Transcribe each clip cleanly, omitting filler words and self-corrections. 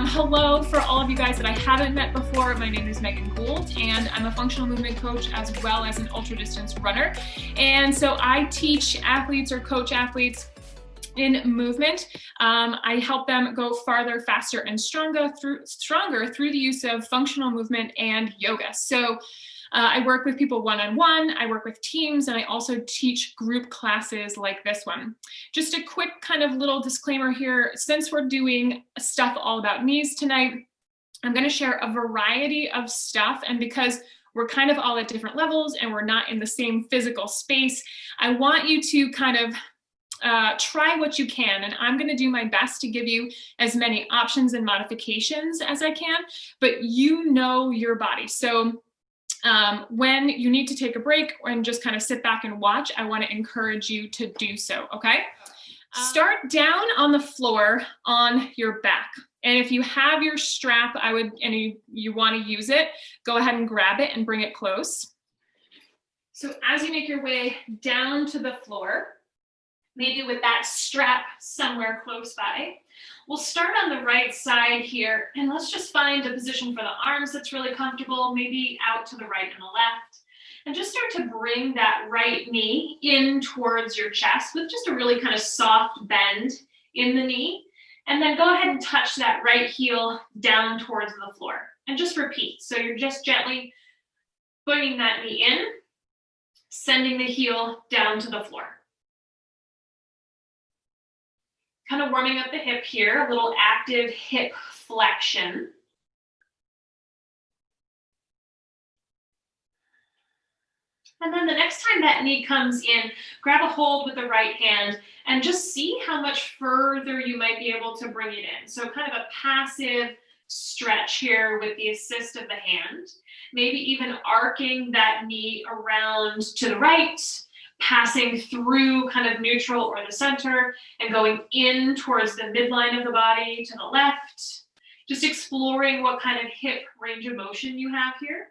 Hello for all of you guys that I haven't met before. My name is Megan Gould, and I'm a functional movement coach as well as an ultra distance runner. And so I teach athletes or coach athletes in movement. I help them go farther, faster, and stronger through the use of functional movement and yoga. So I work with people one-on-one, I work with teams, and I also teach group classes like this one. Just a quick kind of little disclaimer here. Since we're doing stuff all about knees tonight, I'm going to share a variety of stuff, and because we're kind of all at different levels and we're not in the same physical space, I want you to kind of try what you can, and I'm going to do my best to give you as many options and modifications as I can, but you know your body. So when you need to take a break and just kind of sit back and watch, I want to encourage you to do so, okay? Start down on the floor on your back. And if you have your strap, and you want to use it, go ahead and grab it and bring it close. So as you make your way down to the floor, maybe with that strap somewhere close by, we'll start on the right side here, and let's just find a position for the arms that's really comfortable, maybe out to the right and the left, and just start to bring that right knee in towards your chest with just a really kind of soft bend in the knee, and then go ahead and touch that right heel down towards the floor, and just repeat. So you're just gently bringing that knee in, sending the heel down to the floor. Kind of warming up the hip here, a little active hip flexion. And then the next time that knee comes in, grab a hold with the right hand and just see how much further you might be able to bring it in. So kind of a passive stretch here with the assist of the hand. Maybe even arcing that knee around to the right, passing through kind of neutral or the center and going in towards the midline of the body to the left. Just exploring what kind of hip range of motion you have here.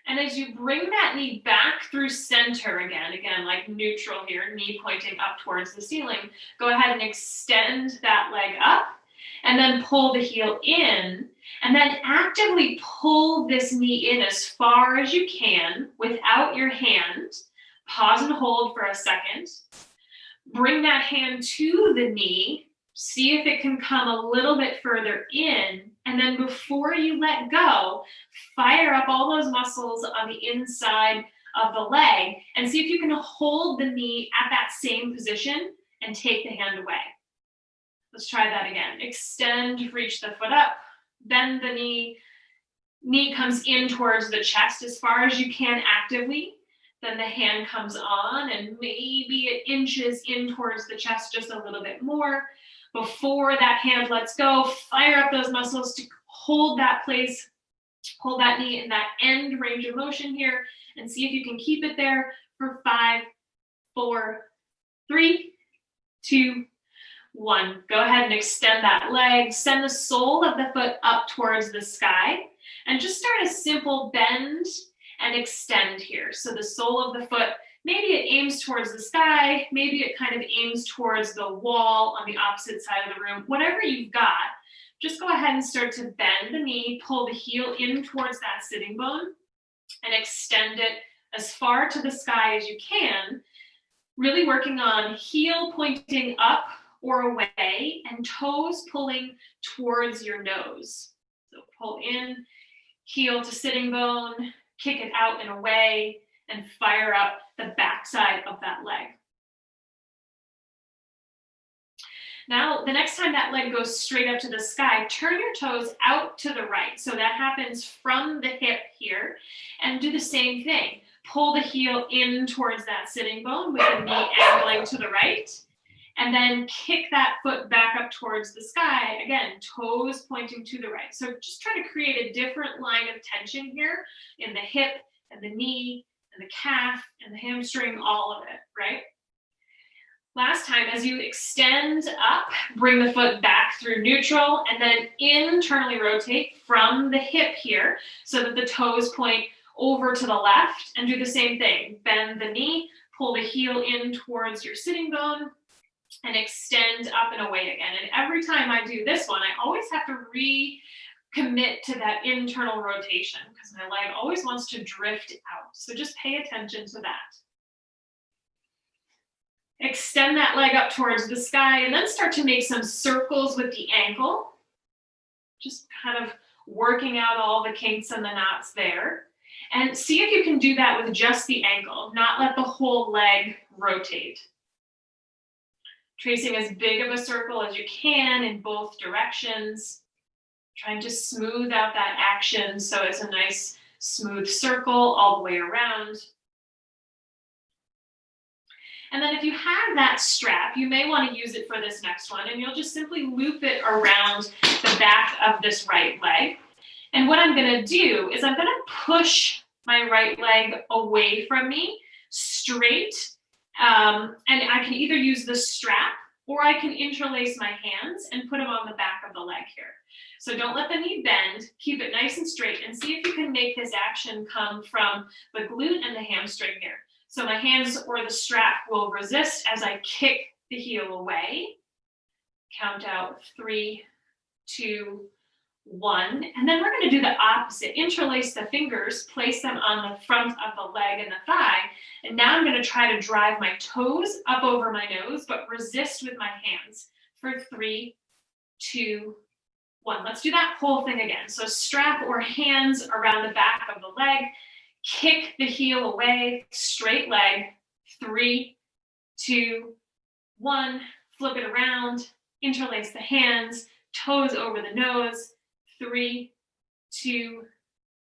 And as you bring that knee back through center again like neutral here, knee pointing up towards the ceiling, go ahead and extend that leg up and then pull the heel in. And then actively pull this knee in as far as you can without your hand. Pause and hold for a second. Bring that hand to the knee. See if it can come a little bit further in. And then before you let go, fire up all those muscles on the inside of the leg and see if you can hold the knee at that same position and take the hand away. Let's try that again. Extend, reach the foot up. Bend the knee comes in towards the chest as far as you can actively. Then the hand comes on and maybe it inches in towards the chest just a little bit more. Before that hand lets go, fire up those muscles to hold that place, hold that knee in that end range of motion here, and see if you can keep it there for 5, 4, 3, 2, 1. Go ahead and extend that leg. Send the sole of the foot up towards the sky. And just start a simple bend and extend here. So the sole of the foot, maybe it aims towards the sky. Maybe it kind of aims towards the wall on the opposite side of the room. Whatever you've got, just go ahead and start to bend the knee. Pull the heel in towards that sitting bone and extend it as far to the sky as you can. Really working on heel pointing up or away, and toes pulling towards your nose. So pull in, heel to sitting bone, kick it out and away, and fire up the backside of that leg. Now, the next time that leg goes straight up to the sky, turn your toes out to the right. So that happens from the hip here, and do the same thing. Pull the heel in towards that sitting bone with the knee angling to the right. And then kick that foot back up towards the sky. Again, toes pointing to the right. So just try to create a different line of tension here in the hip and the knee and the calf and the hamstring, all of it, right? Last time, as you extend up, bring the foot back through neutral and then internally rotate from the hip here so that the toes point over to the left, and do the same thing. Bend the knee, Pull the heel in towards your sitting bone and extend up and away again. And every time I do this one, I always have to recommit to that internal rotation because my leg always wants to drift out. So just pay attention to that. Extend that leg up towards the sky and then start to make some circles with the ankle. Just kind of working out all the kinks and the knots there. And see if you can do that with just the ankle, not let the whole leg rotate. Tracing as big of a circle as you can in both directions. Trying to smooth out that action so it's a nice smooth circle all the way around. And then if you have that strap, you may want to use it for this next one, and you'll just simply loop it around the back of this right leg. And what I'm going to do is I'm going to push my right leg away from me, straight, and I can either use the strap or I can interlace my hands and put them on the back of the leg here. So don't let the knee bend, keep it nice and straight, and see if you can make this action come from the glute and the hamstring here. So my hands or the strap will resist as I kick the heel away. Count out 3, 2, 1. And then we're going to do the opposite. Interlace the fingers, place them on the front of the leg and the thigh. And now I'm going to try to drive my toes up over my nose, but resist with my hands for 3, 2, 1. Let's do that whole thing again. So strap or hands around the back of the leg. Kick the heel away, straight leg, 3, 2, 1, flip it around, interlace the hands, toes over the nose, 3, 2,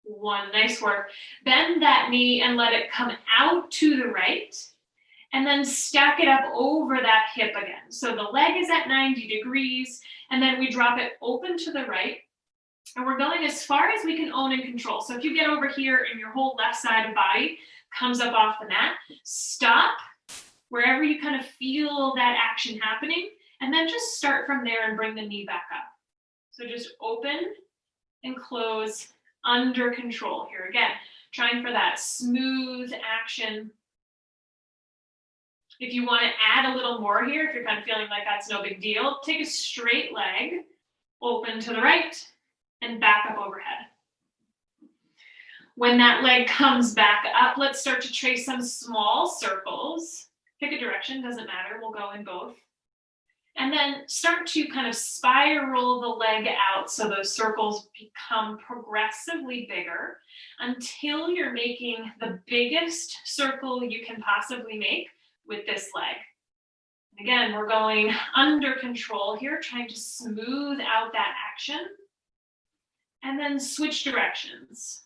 1, nice work. Bend that knee and let it come out to the right, and then stack it up over that hip again. So the leg is at 90 degrees, and then we drop it open to the right, and we're going as far as we can own and control. So if you get over here and your whole left side of body comes up off the mat, stop wherever you kind of feel that action happening, and then just start from there and bring the knee back up. So just open and close under control here. Again, trying for that smooth action. If you want to add a little more here, if you're kind of feeling like that's no big deal, take a straight leg, open to the right, and back up overhead. When that leg comes back up, let's start to trace some small circles. Pick a direction, doesn't matter, we'll go in both. And then start to kind of spiral the leg out so those circles become progressively bigger until you're making the biggest circle you can possibly make with this leg. And again, we're going under control here, trying to smooth out that action. And then switch directions.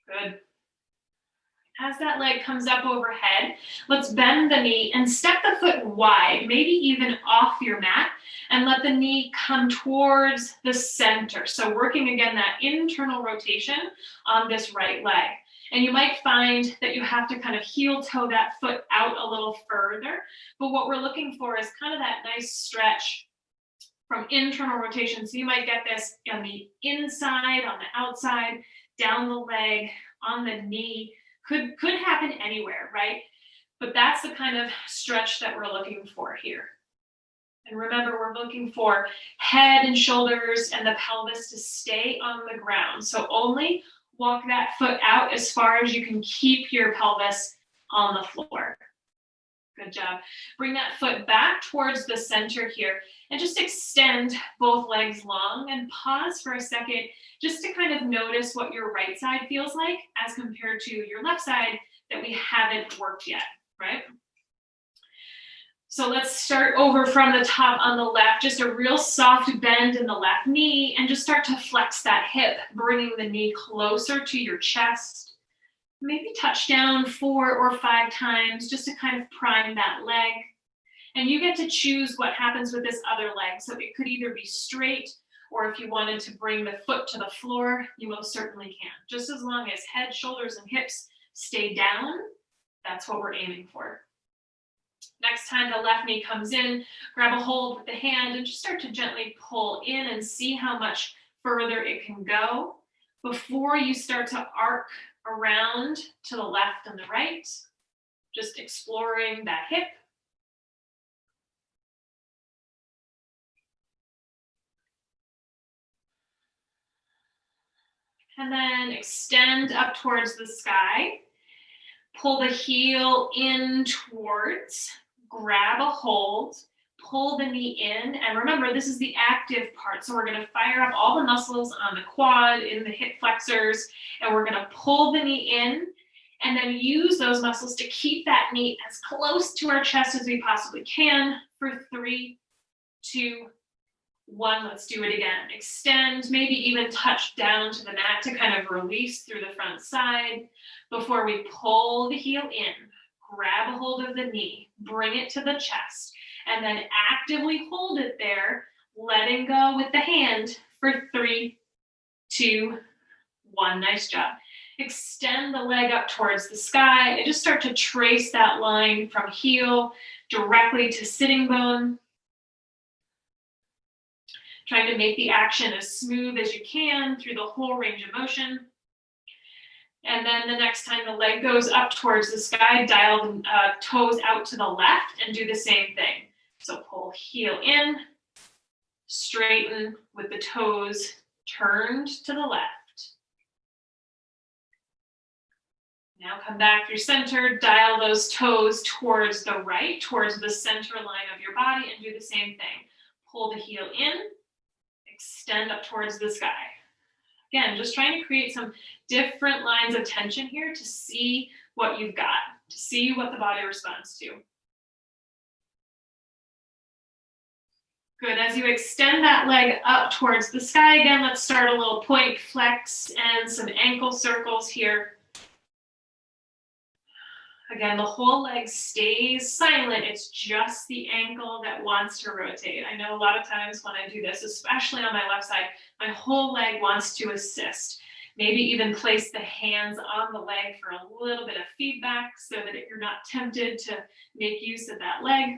Good. As that leg comes up overhead, let's bend the knee and step the foot wide, maybe even off your mat, and let the knee come towards the center. So working again that internal rotation on this right leg. And you might find that you have to kind of heel toe that foot out a little further, but what we're looking for is kind of that nice stretch from internal rotation. So you might get this on the inside, on the outside, down the leg, on the knee. Could happen anywhere, right? But that's the kind of stretch that we're looking for here. And remember, we're looking for head and shoulders and the pelvis to stay on the ground. So only walk that foot out as far as you can keep your pelvis on the floor. Good job. Bring that foot back towards the center here and just extend both legs long and pause for a second just to kind of notice what your right side feels like as compared to your left side that we haven't worked yet, right? So let's start over from the top on the left, just a real soft bend in the left knee and just start to flex that hip, bringing the knee closer to your chest. Maybe touch down 4 or 5 times just to kind of prime that leg. And you get to choose what happens with this other leg. So it could either be straight, or if you wanted to bring the foot to the floor, you most certainly can. Just as long as head, shoulders, and hips stay down, that's what we're aiming for. Next time the left knee comes in, grab a hold with the hand and just start to gently pull in and see how much further it can go before you start to arc around to the left and the right, just exploring that hip. And then extend up towards the sky. Pull the heel in towards, grab a hold, pull the knee in. And remember, this is the active part. So we're going to fire up all the muscles on the quad, in the hip flexors, and we're going to pull the knee in and then use those muscles to keep that knee as close to our chest as we possibly can for 3, 2, 1. Let's do it again. Extend, maybe even touch down to the mat to kind of release through the front side before we pull the heel in, grab a hold of the knee, bring it to the chest, and then actively hold it there, letting go with the hand for 3, 2, 1. Nice job. Extend the leg up towards the sky and just start to trace that line from heel directly to sitting bone. Trying to make the action as smooth as you can through the whole range of motion. And then the next time the leg goes up towards the sky, dial the toes out to the left and do the same thing. So pull heel in, straighten with the toes turned to the left. Now come back through center, dial those toes towards the right, towards the center line of your body, and do the same thing. Pull the heel in, extend up towards the sky. Again, just trying to create some different lines of tension here to see what you've got, to see what the body responds to. Good, as you extend that leg up towards the sky again, let's start a little point flex and some ankle circles here. Again, the whole leg stays silent. It's just the ankle that wants to rotate. I know a lot of times when I do this, especially on my left side, my whole leg wants to assist. Maybe even place the hands on the leg for a little bit of feedback so that you're not tempted to make use of that leg.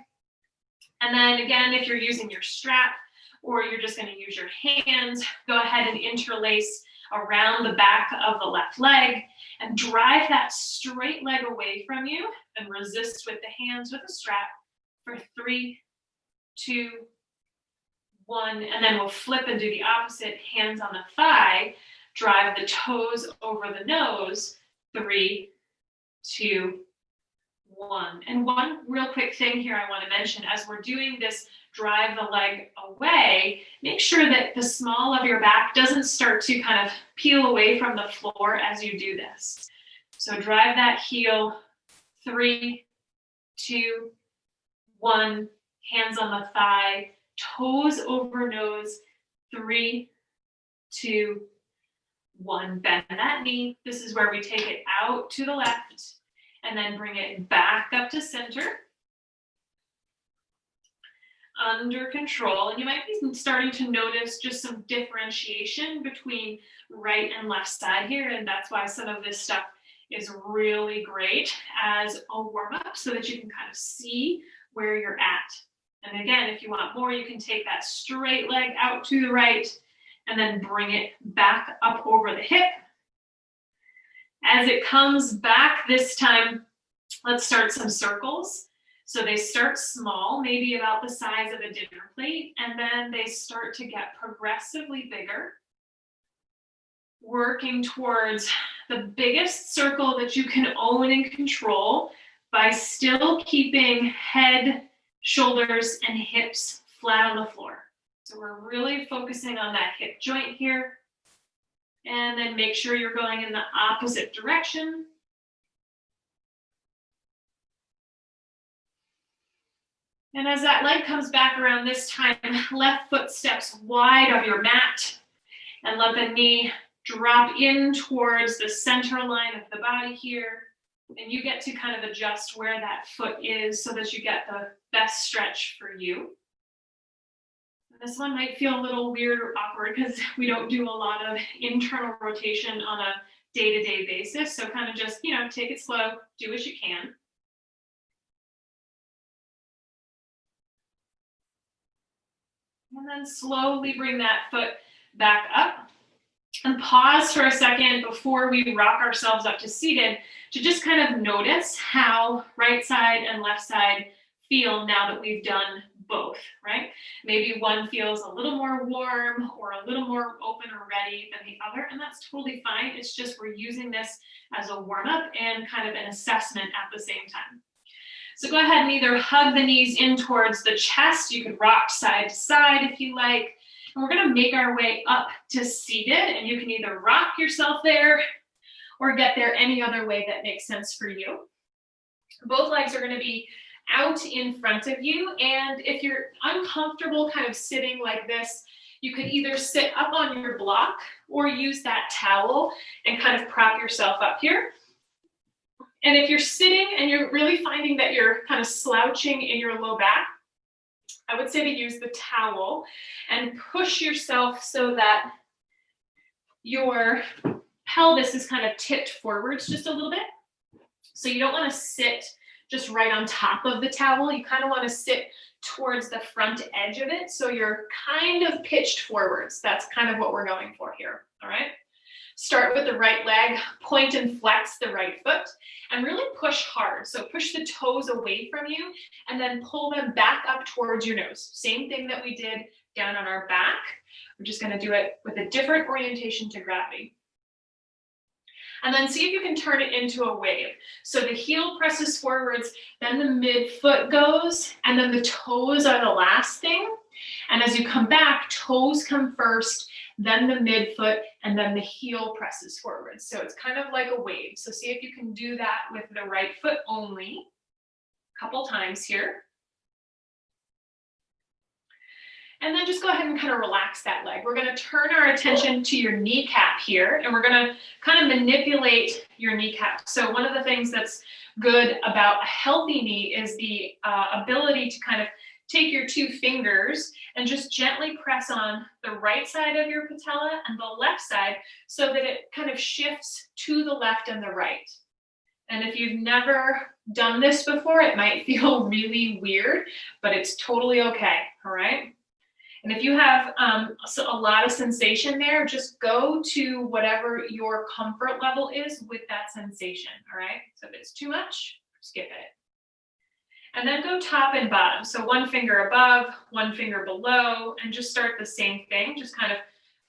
And then again, if you're using your strap or you're just going to use your hands, go ahead and interlace around the back of the left leg and drive that straight leg away from you and resist with the hands with a strap for 3, 2, 1, and then we'll flip and do the opposite, hands on the thigh, drive the toes over the nose, 3, 2, 1. And one real quick thing here I want to mention, as we're doing this drive the leg away, make sure that the small of your back doesn't start to kind of peel away from the floor as you do this. So drive that heel, 3, 2, 1, hands on the thigh, toes over nose, 3, 2, 1. Bend that knee. This is where we take it out to the left and then bring it back up to center. Under control, and you might be starting to notice just some differentiation between right and left side here, and that's why some of this stuff is really great as a warm-up so that you can kind of see where you're at. And again, if you want more, you can take that straight leg out to the right and then bring it back up over the hip. As it comes back this time, let's start some circles. So they start small, maybe about the size of a dinner plate, and then they start to get progressively bigger, working towards the biggest circle that you can own and control by still keeping head, shoulders, and hips flat on the floor. So we're really focusing on that hip joint here. And then make sure you're going in the opposite direction. And as that leg comes back around this time, left foot steps wide of your mat and let the knee drop in towards the center line of the body here. And you get to kind of adjust where that foot is so that you get the best stretch for you. And this one might feel a little weird or awkward because we don't do a lot of internal rotation on a day-to-day basis. So kind of just, take it slow, do what you can. And then slowly bring that foot back up. And pause for a second before we rock ourselves up to seated to just kind of notice how right side and left side feel now that we've done both, right? Maybe one feels a little more warm or a little more open or ready than the other, and that's totally fine. It's just we're using this as a warm-up and kind of an assessment at the same time. So go ahead and either hug the knees in towards the chest. You could rock side to side if you like. And we're going to make our way up to seated, and you can either rock yourself there or get there any other way that makes sense for you. Both legs are going to be out in front of you, and if you're uncomfortable kind of sitting like this, you could either sit up on your block or use that towel and kind of prop yourself up here. And if you're sitting and you're really finding that you're kind of slouching in your low back, I would say to use the towel and push yourself so that your pelvis is kind of tipped forwards just a little bit. So you don't want to sit just right on top of the towel. You kind of want to sit towards the front edge of it. So you're kind of pitched forwards. That's kind of what we're going for here. All right. Start with the right leg, point and flex the right foot, and really push hard. So push the toes away from you and then pull them back up towards your nose. Same thing that we did down on our back. We're just going to do it with a different orientation to gravity. And then see if you can turn it into a wave. So the heel presses forwards, then the midfoot goes, and then the toes are the last thing. And as you come back, toes come first, then the midfoot, and then the heel presses forward. So it's kind of like a wave. So see if you can do that with the right foot only. A couple times here. And then just go ahead and kind of relax that leg. We're going to turn our attention to your kneecap here, and we're going to kind of manipulate your kneecap. So one of the things that's good about a healthy knee is the ability to kind of take your two fingers and just gently press on the right side of your patella and the left side so that it kind of shifts to the left and the right. And if you've never done this before, it might feel really weird, but it's totally okay, all right? And if you have a lot of sensation there, just go to whatever your comfort level is with that sensation, all right? So if it's too much, skip it. And then go top and bottom. So one finger above, one finger below, and just start the same thing, just kind of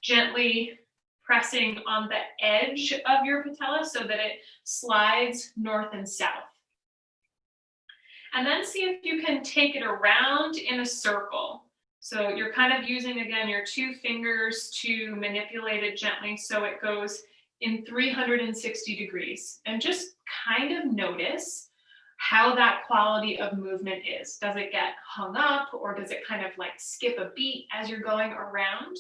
gently pressing on the edge of your patella so that it slides north and south. And then see if you can take it around in a circle. So you're kind of using, again, your two fingers to manipulate it gently so it goes in 360 degrees. And just kind of notice how that quality of movement is. Does it get hung up, or does it kind of like skip a beat as you're going around?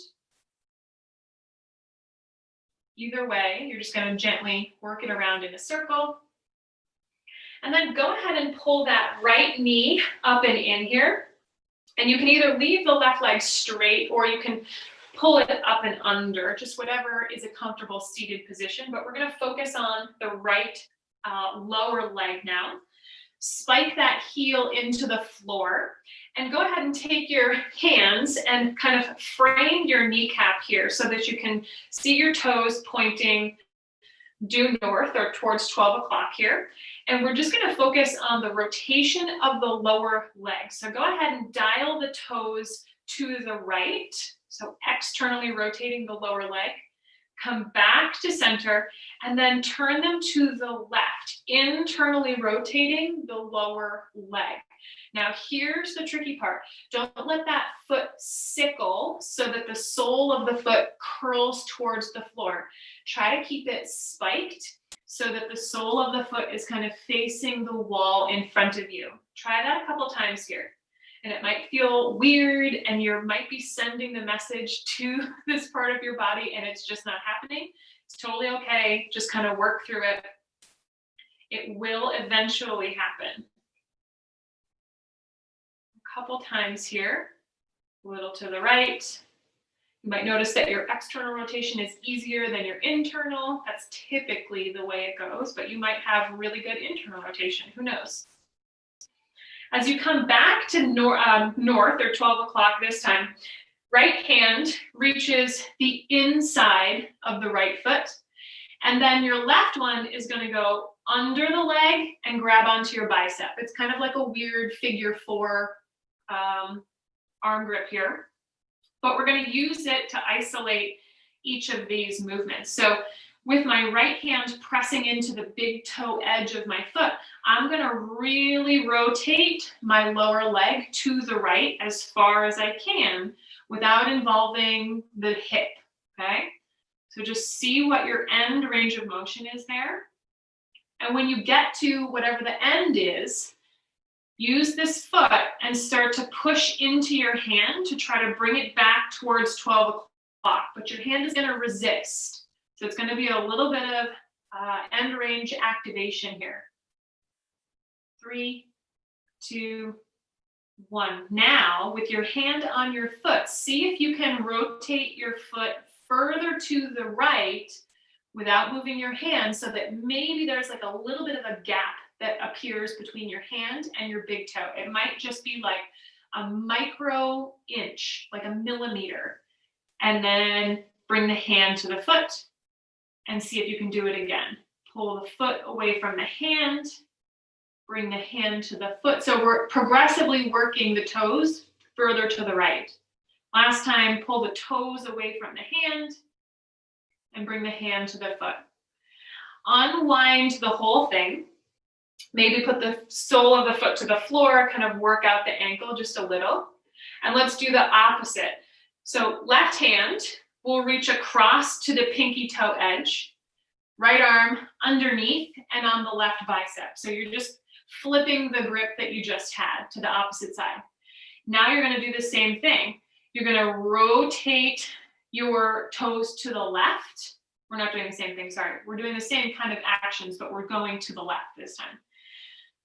Either way, you're just going to gently work it around in a circle. And then go ahead and pull that right knee up and in here. And you can either leave the left leg straight or you can pull it up and under, just whatever is a comfortable seated position. But we're going to focus on the right lower leg now. Spike that heel into the floor and go ahead and take your hands and kind of frame your kneecap here so that you can see your toes pointing due north or towards 12 o'clock here. And we're just going to focus on the rotation of the lower leg. So go ahead and dial the toes to the right. So externally rotating the lower leg. Come back to center and then turn them to the left, internally rotating the lower leg. Now here's the tricky part. Don't let that foot sickle so that the sole of the foot curls towards the floor. Try to keep it spiked so that the sole of the foot is kind of facing the wall in front of you. Try that a couple times here. And it might feel weird and you might be sending the message to this part of your body and it's just not happening. It's totally okay. Just kind of work through it. It will eventually happen. A couple times here, a little to the right. You might notice that your external rotation is easier than your internal. That's typically the way it goes, but you might have really good internal rotation. Who knows? As you come back to north or 12 o'clock this time, Right hand reaches the inside of the right foot. And then your left one is going to go under the leg and grab onto your bicep. It's kind of like a weird figure four arm grip here. But we're going to use it to isolate each of these movements. So with my right hand pressing into the big toe edge of my foot, I'm going to really rotate my lower leg to the right as far as I can without involving the hip, okay? So just see what your end range of motion is there. And when you get to whatever the end is, use this foot and start to push into your hand to try to bring it back towards 12 o'clock. But your hand is going to resist. So it's going to be a little bit of end range activation here. 3, 2, 1. Now, with your hand on your foot, see if you can rotate your foot further to the right without moving your hand so that maybe there's like a little bit of a gap that appears between your hand and your big toe. It might just be like a micro inch, like a millimeter. And then bring the hand to the foot and see if you can do it again. Pull the foot away from the hand, bring the hand to the foot. So we're progressively working the toes further to the right. Last time, pull the toes away from the hand and bring the hand to the foot. Unwind the whole thing. Maybe put the sole of the foot to the floor, kind of work out the ankle just a little. And let's do the opposite. So left hand will reach across to the pinky toe edge, right arm underneath and on the left bicep. So you're just flipping the grip that you just had to the opposite side. Now you're going to do the same thing. You're going to rotate your toes to the left. We're not doing the same thing, sorry. We're doing the same kind of actions, but we're going to the left this time.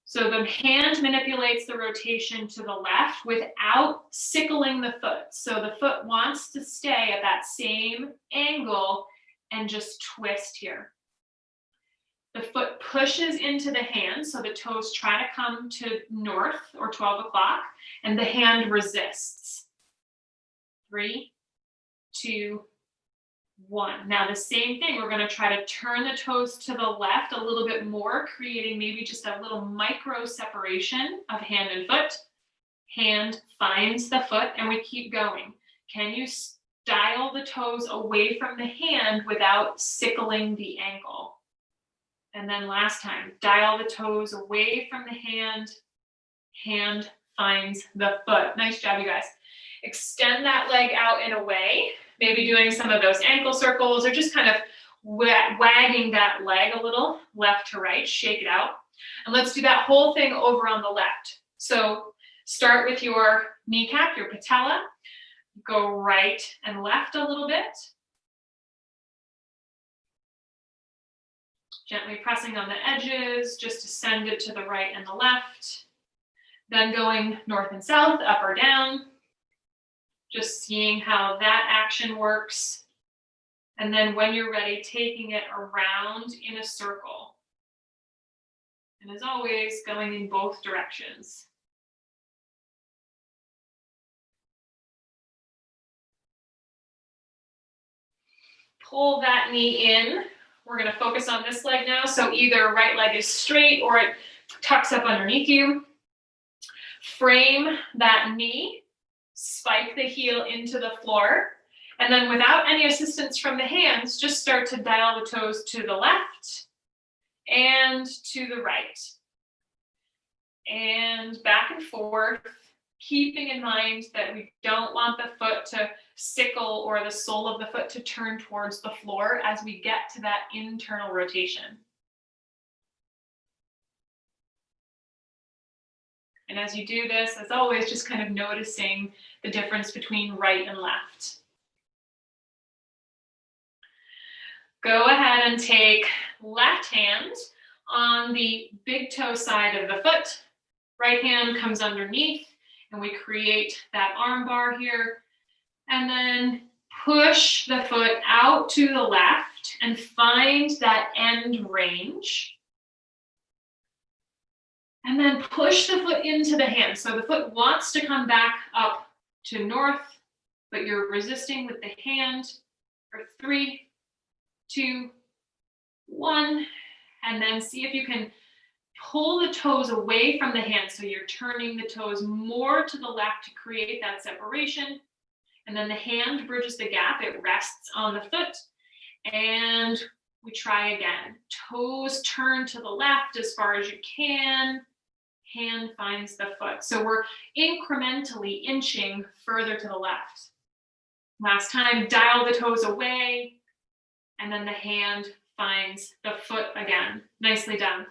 So the hand manipulates the rotation to the left without sickling the foot. So the foot wants to stay at that same angle and just twist here. The foot pushes into the hand, so the toes try to come to north or 12 o'clock, and the hand resists. 3, 2, 1. Now the same thing, we're going to try to turn the toes to the left a little bit more, creating maybe just a little micro separation of hand and foot. Hand finds the foot, and we keep going. Can you dial the toes away from the hand without sickling the ankle? And then last time, dial the toes away from the hand. Hand finds the foot. Nice job, you guys. Extend that leg out in a way, maybe doing some of those ankle circles or just kind of wagging that leg a little left to right, shake it out. And let's do that whole thing over on the left. So start with your kneecap, your patella, go right and left a little bit. Gently pressing on the edges, just to send it to the right and the left. Then going north and south, up or down. Just seeing how that action works. And then when you're ready, taking it around in a circle. And as always, going in both directions. Pull that knee in. We're going to focus on this leg now. So either right leg is straight or it tucks up underneath you. Frame that knee, spike the heel into the floor, and then without any assistance from the hands, just start to dial the toes to the left and to the right. And back and forth, keeping in mind that we don't want the foot to sickle or the sole of the foot to turn towards the floor as we get to that internal rotation. And as you do this, as always, just kind of noticing the difference between right and left. Go ahead and take left hand on the big toe side of the foot. Right hand comes underneath, and we create that arm bar here. And then push the foot out to the left and find that end range. And then push the foot into the hand. So the foot wants to come back up to north, but you're resisting with the hand for 3, 2, 1, and then see if you can pull the toes away from the hand. So you're turning the toes more to the left to create that separation. And then the hand bridges the gap. It rests on the foot. And we try again. Toes turn to the left as far as you can. Hand finds the foot. So we're incrementally inching further to the left. Last time, dial the toes away. And then the hand finds the foot again. Nicely done.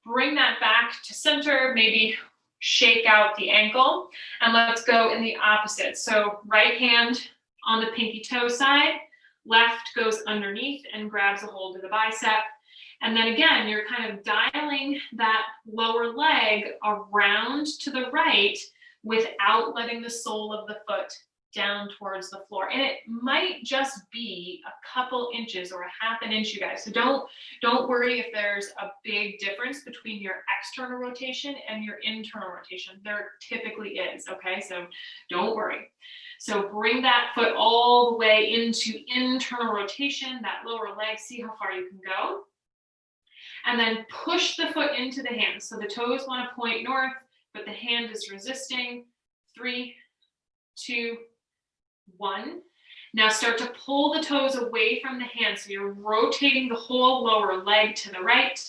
Bring that back to center, maybe shake out the ankle, and let's go in the opposite. So right hand on the pinky toe side, left goes underneath and grabs a hold of the bicep. And then again, you're kind of dialing that lower leg around to the right without letting the sole of the foot down towards the floor. And it might just be a couple inches or a half an inch, you guys. So don't worry if there's a big difference between your external rotation and your internal rotation. There typically is, okay? So don't worry. So bring that foot all the way into internal rotation, that lower leg, see how far you can go. And then push the foot into the hand. So the toes want to point north, but the hand is resisting. 3, 2, 1. Now start to pull the toes away from the hand. So you're rotating the whole lower leg to the right.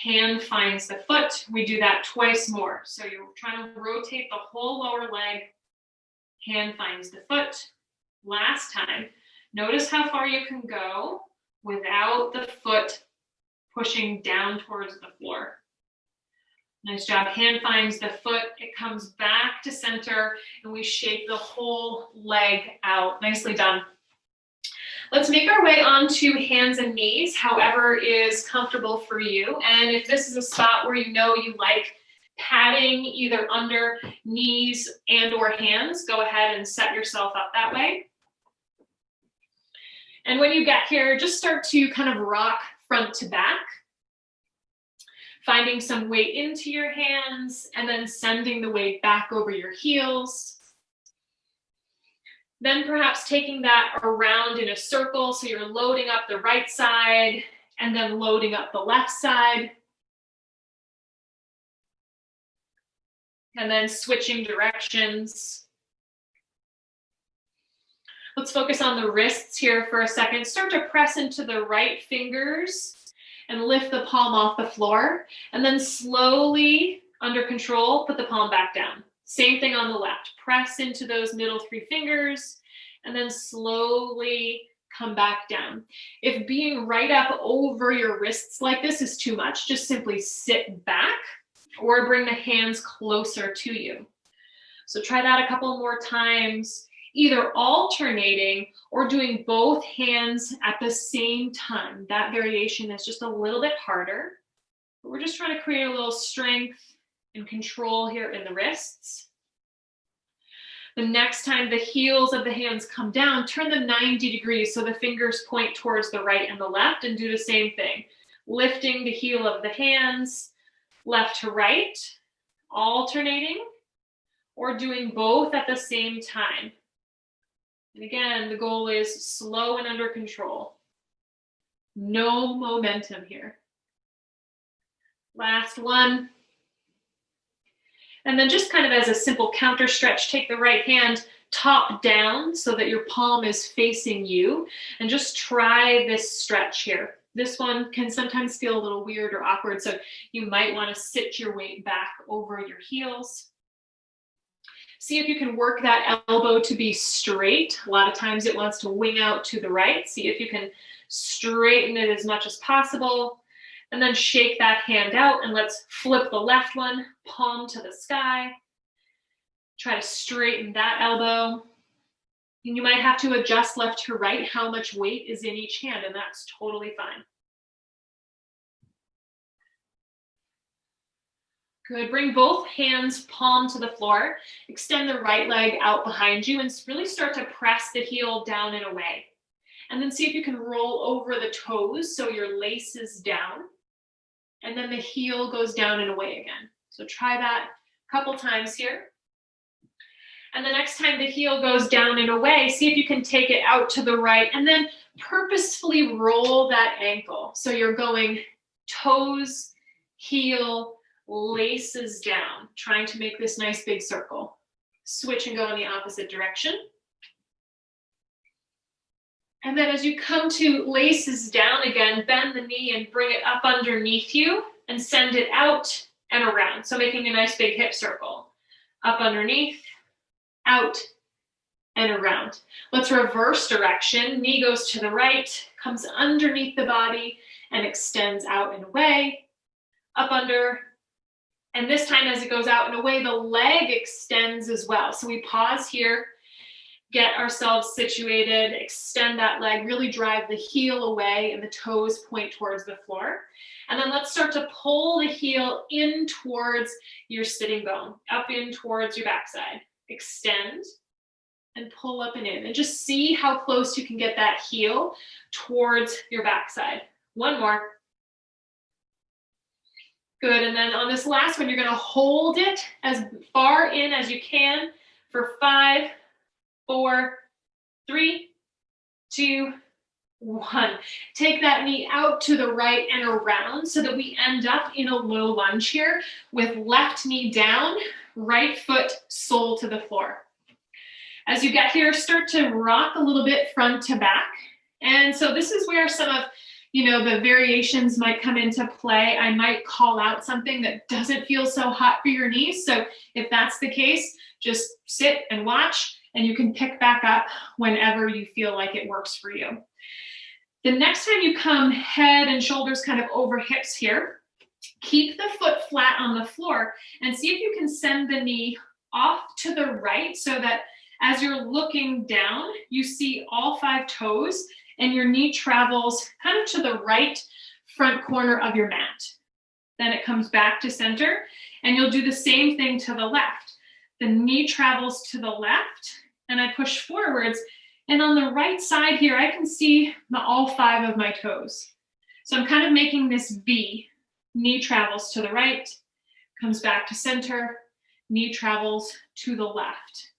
Hand finds the foot. We do that twice more. So you're trying to rotate the whole lower leg. Hand finds the foot. Last time. Notice how far you can go without the foot pushing down towards the floor. Nice job. Hand finds the foot. It comes back to center, and we shake the whole leg out. Nicely done. Let's make our way onto hands and knees, however is comfortable for you. And if this is a spot where you know you like padding either under knees and or hands, go ahead and set yourself up that way. And when you get here, just start to kind of rock front to back, finding some weight into your hands and then sending the weight back over your heels. Then perhaps taking that around in a circle, so you're loading up the right side and then loading up the left side. And then switching directions. Let's focus on the wrists here for a second. Start to press into the right fingers and lift the palm off the floor. And then slowly, under control, put the palm back down. Same thing on the left. Press into those middle 3 fingers and then slowly come back down. If being right up over your wrists like this is too much, just simply sit back or bring the hands closer to you. So try that a couple more times, either alternating or doing both hands at the same time. That variation is just a little bit harder, but we're just trying to create a little strength and control here in the wrists. The next time the heels of the hands come down, turn them 90 degrees so the fingers point towards the right and the left, and do the same thing. Lifting the heel of the hands, left to right, alternating, or doing both at the same time. And again, the goal is slow and under control. No momentum here. Last one. And then just kind of as a simple counter stretch, take the right hand top down so that your palm is facing you, and just try this stretch here. This one can sometimes feel a little weird or awkward, so you might want to sit your weight back over your heels. See if you can work that elbow to be straight. A lot of times it wants to wing out to the right. See if you can straighten it as much as possible. And then shake that hand out, and let's flip the left one, palm to the sky. Try to straighten that elbow. And you might have to adjust left to right how much weight is in each hand, and that's totally fine. Good. Bring both hands palm to the floor. Extend the right leg out behind you and really start to press the heel down and away. And then see if you can roll over the toes so your lace is down. And then the heel goes down and away again. So try that a couple times here. And the next time the heel goes down and away, see if you can take it out to the right and then purposefully roll that ankle. So you're going toes, heel, laces down, trying to make this nice big circle. Switch and go in the opposite direction. And then as you come to laces down again, bend the knee and bring it up underneath you and send it out and around. So making a nice big hip circle. Up underneath, out, and around. Let's reverse direction. Knee goes to the right, comes underneath the body, and extends out and away. Up under, and this time as it goes out and away, the leg extends as well. So we pause here, get ourselves situated, extend that leg, really drive the heel away, and the toes point towards the floor. And then let's start to pull the heel in towards your sitting bone, up in towards your backside. Extend and pull up and in. And just see how close you can get that heel towards your backside. One more. Good. And then on this last one, you're going to hold it as far in as you can for 5, 4, 3, 2, 1. Take that knee out to the right and around so that we end up in a low lunge here with left knee down, right foot sole to the floor. As you get here, start to rock a little bit front to back. And so this is where some of the variations might come into play. I might call out something that doesn't feel so hot for your knees. So if that's the case, just sit and watch, and you can pick back up whenever you feel like it works for you. The next time you come head and shoulders kind of over hips here, keep the foot flat on the floor and see if you can send the knee off to the right so that as you're looking down, you see all 5 toes and your knee travels kind of to the right front corner of your mat. Then it comes back to center, and you'll do the same thing to the left. The knee travels to the left, and I push forwards. And on the right side here, I can see all 5 of my toes. So I'm kind of making this V. Knee travels to the right, comes back to center, knee travels to the left.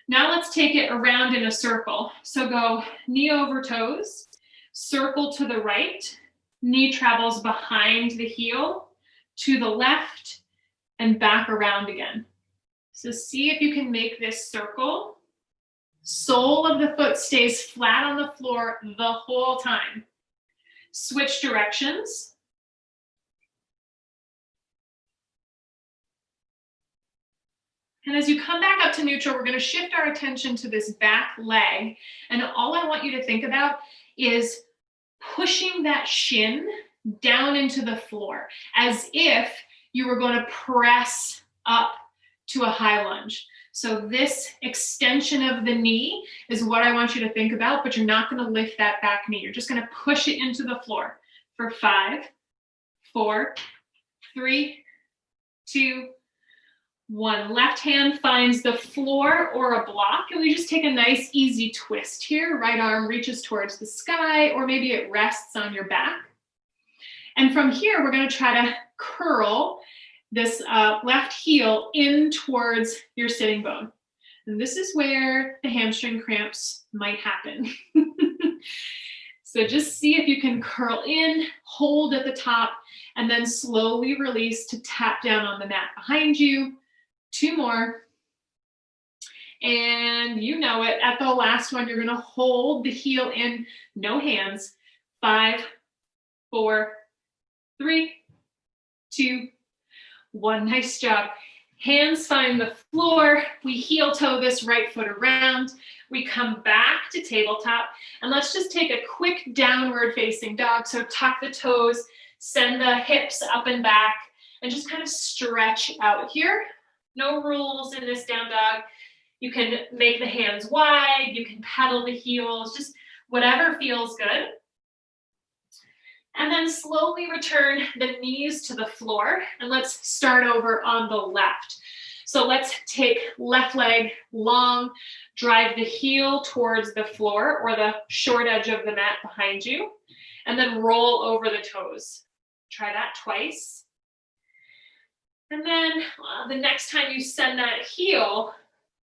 Now let's take it around in a circle. So go knee over toes, circle to the right, knee travels behind the heel, to the left, and back around again. So see if you can make this circle. Sole of the foot stays flat on the floor the whole time. Switch directions. And as you come back up to neutral, we're going to shift our attention to this back leg. And all I want you to think about is pushing that shin down into the floor as if you were going to press up to a high lunge. So this extension of the knee is what I want you to think about, but you're not going to lift that back knee. You're just going to push it into the floor for 5, 4, 3, 2, 1. Left hand finds the floor or a block, and we just take a nice easy twist here. Right arm reaches towards the sky, or maybe it rests on your back. And from here, we're going to try to curl this left heel in towards your sitting bone. And this is where the hamstring cramps might happen. So just see if you can curl in, hold at the top, and then slowly release to tap down on the mat behind you. 2 more. And you know it, at the last one, you're going to hold the heel in, no hands. 5, 4, 3, 2, 1. Nice job. Hands find the floor. We heel toe this right foot around. We come back to tabletop. And let's just take a quick downward facing dog. So tuck the toes, send the hips up and back, and just kind of stretch out here. No rules in this down dog. You can make the hands wide. You can pedal the heels, just whatever feels good. And then slowly return the knees to the floor. And let's start over on the left. So let's take left leg long, drive the heel towards the floor or the short edge of the mat behind you, and then roll over the toes. Try that twice. And then the next time you send that heel,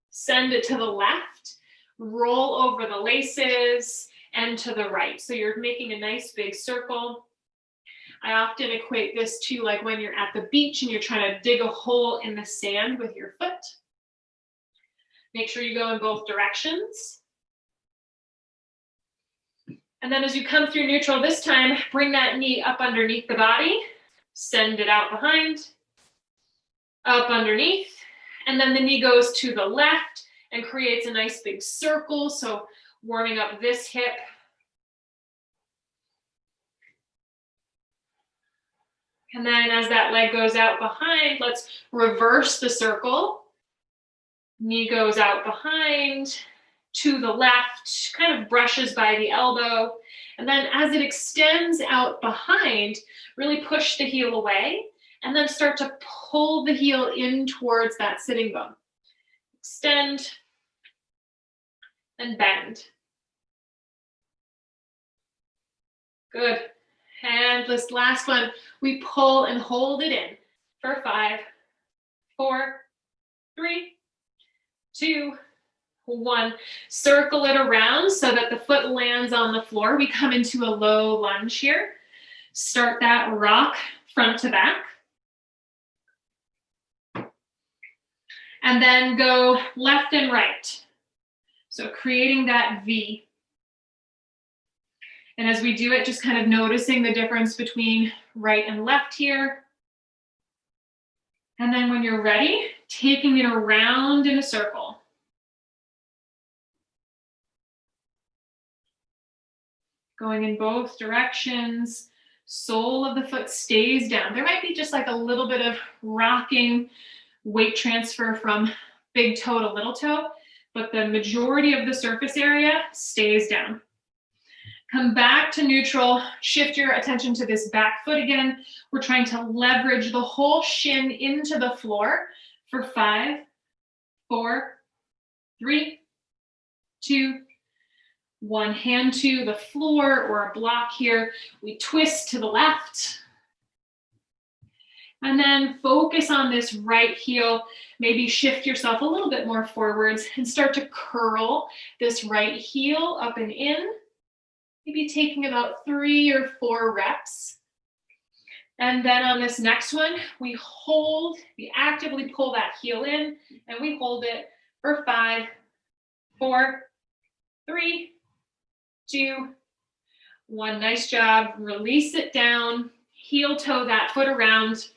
send it to the left, roll over the laces, and to the right. So you're making a nice big circle. I often equate this to like when you're at the beach and you're trying to dig a hole in the sand with your foot. Make sure you go in both directions. And then as you come through neutral this time, bring that knee up underneath the body, send it out behind, up underneath, and then the knee goes to the left and creates a nice big circle. So warming up this hip. And then as that leg goes out behind, let's reverse the circle. Knee goes out behind, to the left, kind of brushes by the elbow. And then as it extends out behind, really push the heel away and then start to pull the heel in towards that sitting bone. Extend and bend. Good. And this last one, we pull and hold it in for 5, 4, 3, 2, 1. Circle it around so that the foot lands on the floor. We come into a low lunge here. Start that rock front to back. And then go left and right. So creating that V. And as we do it, just kind of noticing the difference between right and left here. And then when you're ready, taking it around in a circle. Going in both directions. Sole of the foot stays down. There might be just like a little bit of rocking weight transfer from big toe to little toe, but the majority of the surface area stays down. Come back to neutral, shift your attention to this back foot again. We're trying to leverage the whole shin into the floor for 5, 4, 3, 2, 1. Hand to the floor or a block here. We twist to the left. And then focus on this right heel. Maybe shift yourself a little bit more forwards and start to curl this right heel up and in. Maybe taking about 3 or 4 reps. And then on this next one, we hold, we actively pull that heel in, and we hold it for 5, 4, 3, 2, 1. Nice job. Release it down. Heel toe that foot around.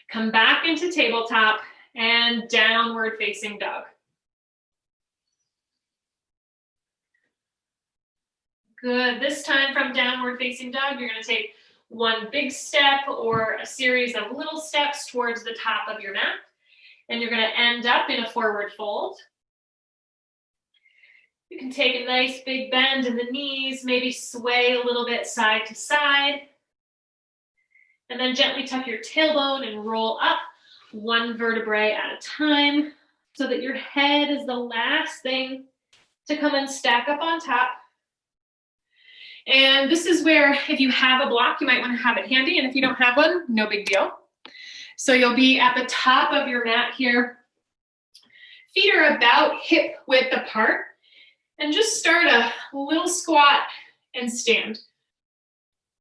Come back into tabletop and downward facing dog. Good. This time from downward facing dog, you're going to take one big step or a series of little steps towards the top of your mat. And you're going to end up in a forward fold. You can take a nice big bend in the knees, maybe sway a little bit side to side. And then gently tuck your tailbone and roll up one vertebrae at a time so that your head is the last thing to come and stack up on top. And this is where, if you have a block, you might want to have it handy. And if you don't have one, no big deal. So you'll be at the top of your mat here. Feet are about hip width apart. And just start a little squat and stand.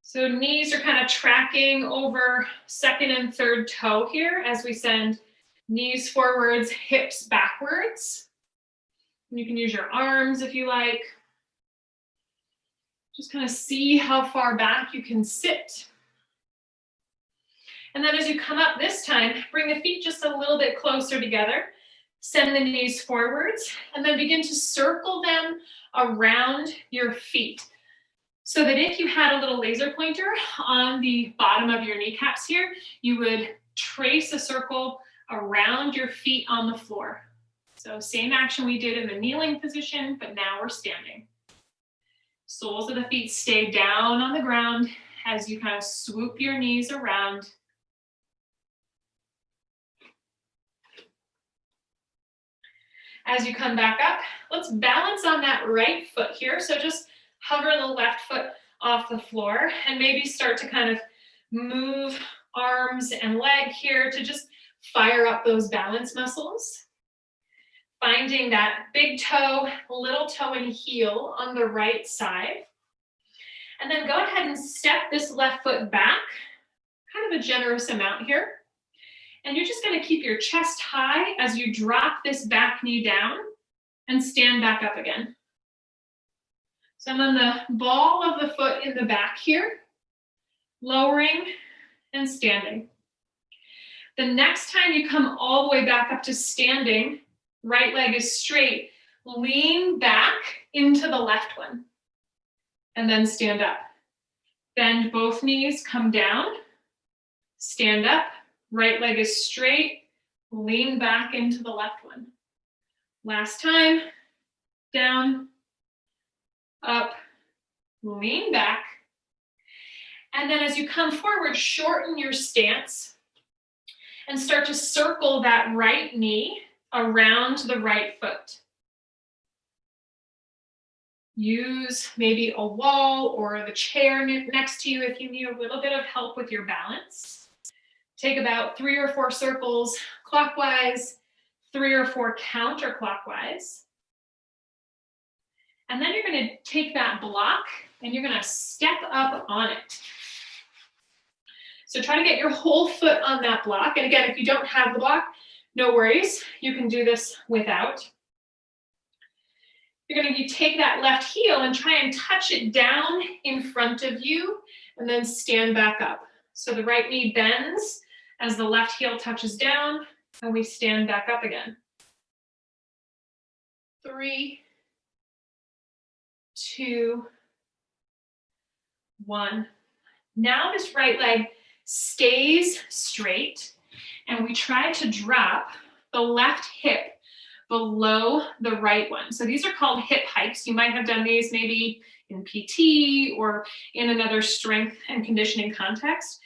So knees are kind of tracking over second and third toe here as we send knees forwards, hips backwards. And you can use your arms if you like. Just kind of see how far back you can sit. And then as you come up this time, bring the feet just a little bit closer together. Send the knees forwards and then begin to circle them around your feet. So that if you had a little laser pointer on the bottom of your kneecaps here, you would trace a circle around your feet on the floor. So same action we did in the kneeling position, but now we're standing. Soles of the feet stay down on the ground as you kind of swoop your knees around. As you come back up, let's balance on that right foot here. So just hover the left foot off the floor and maybe start to kind of move arms and leg here to just fire up those balance muscles. Finding that big toe, little toe, and heel on the right side. And then go ahead and step this left foot back, kind of a generous amount here. And you're just going to keep your chest high as you drop this back knee down and stand back up again. So I'm on the ball of the foot in the back here, lowering and standing. The next time you come all the way back up to standing, right leg is straight, lean back into the left one, and then stand up. Bend both knees, come down, stand up, right leg is straight, lean back into the left one. Last time, down, up, lean back. And then as you come forward, shorten your stance and start to circle that right knee around the right foot. Use maybe a wall or the chair next to you if you need a little bit of help with your balance. Take about 3 or 4 circles clockwise, 3 or 4 counterclockwise. And then you're going to take that block and you're going to step up on it. So try to get your whole foot on that block. And again, if you don't have the block, no worries. You can do this without. You're going to take that left heel and try and touch it down in front of you and then stand back up. So the right knee bends as the left heel touches down and we stand back up again. 3, 2, 1. Now this right leg stays straight and we try to drop the left hip below the right one. So these are called hip hikes. You might have done these maybe in PT or in another strength and conditioning context.